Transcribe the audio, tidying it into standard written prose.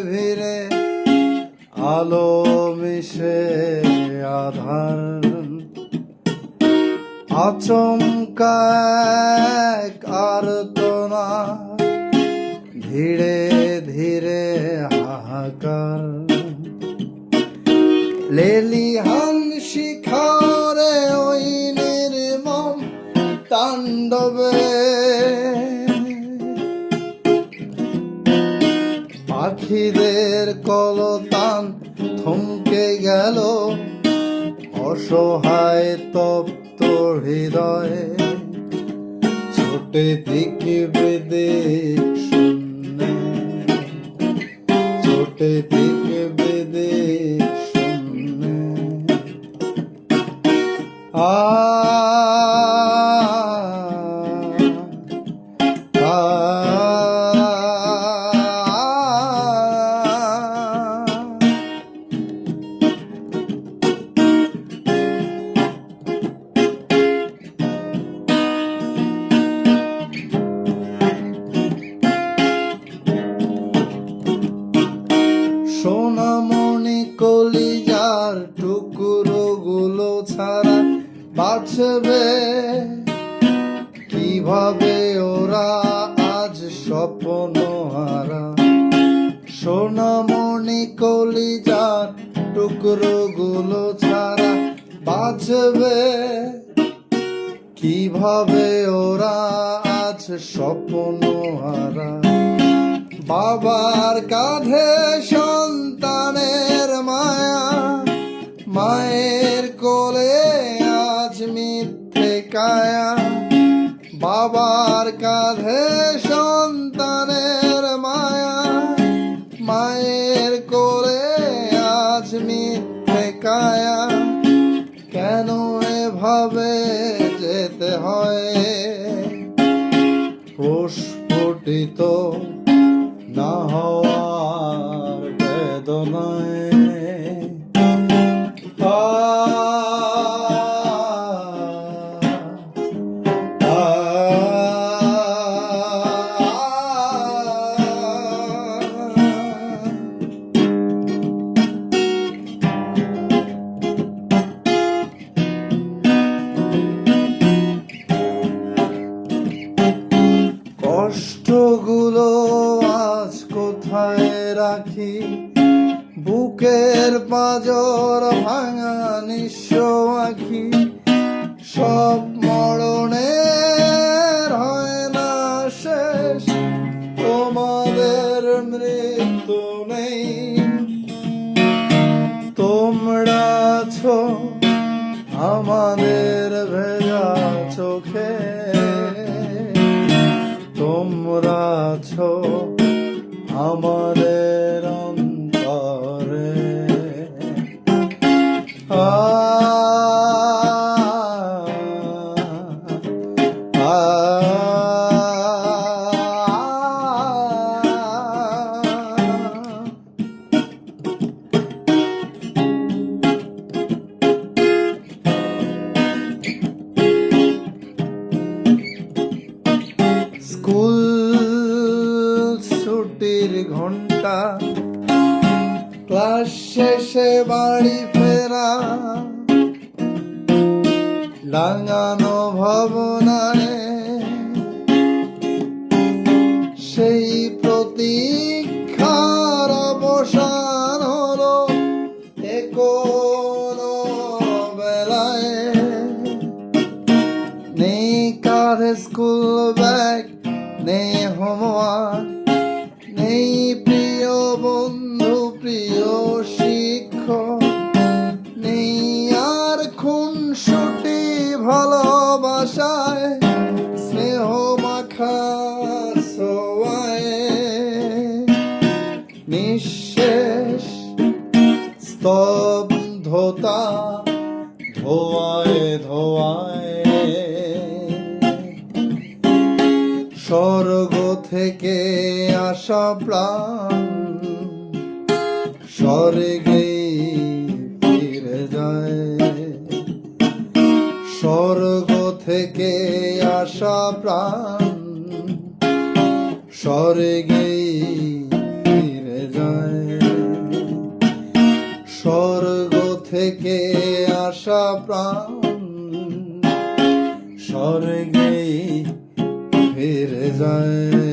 ভিড়ে আলো মিশে আধার, আচমকা এক আর্তনা, ধীরে ধীরে হাহাকার। লেলিহান শিখরে ওই নির্মম তাণ্ডবে পাখিদের কলতান থমকে গেল, অসহায় তপ্ত হৃদয়ে ছোটে দিক বিদিক শূন্যে, ছোটে দিক বিদিক শূন্যে। সোনামণি কলিজার টুকরো গুলো ছাড়া বাঁচবে কিভাবে ওরা আজ স্বপ্ন হারা। সোনামণি কলিজার টুকরো গুলো ছাড়া বাঁচবে কিভাবে ওরা আজ স্বপ্ন হারা। বাবার কাঁধে সন্তানের মায়া, মায়ের কোলে আজ মিথ্যে কায়া। বাবার কাঁধে সন্তানের মায়া, মায়ের কোলে আজ মিথ্যে কায়া। কেন এভাবে যেতে হয় প্রস্ফুটিত না হওয়ার বেদনায়। কষ্টগুলো আজ কোথায় রাখি, বুকের পাঁজর ভাঙা নিঃস্ব আঁখি। সব মরণের হয় না শেষ, তোমাদের মৃত্যু নেই। তোমরা আছো আমাদের ভেজা চোখে, তোমরা আছো আমাদের অন্তরে। স্কুল ছুটির ঘন্টা, ক্লাস শেষে বাড়ি ফেরা, ডাঙানো ভাবনায় সেই প্রতীক্ষার অবসান হলো কোনো বেলায়। নেই কাঁধে স্কুল ব্যাগ, নেই হোমওয়ার্ক, নেই প্রিয় বন্ধু প্রিয় শিক্ষক, নেই আর খুনসুটি ভালোবাসায় স্নেহ মাখা ছোঁয়ায়। নিঃশেষ স্তব্ধতা ধোয়ায় ধোয়ায়। স্বর্গ থেকে আসা প্রাণ স্বর্গে ফিরে যায়। স্বর্গ থেকে আসা প্রাণ স্বর্গে ফিরে যায়। থেকে আসা প্রাণ স্বর্গে ফিরে যায়।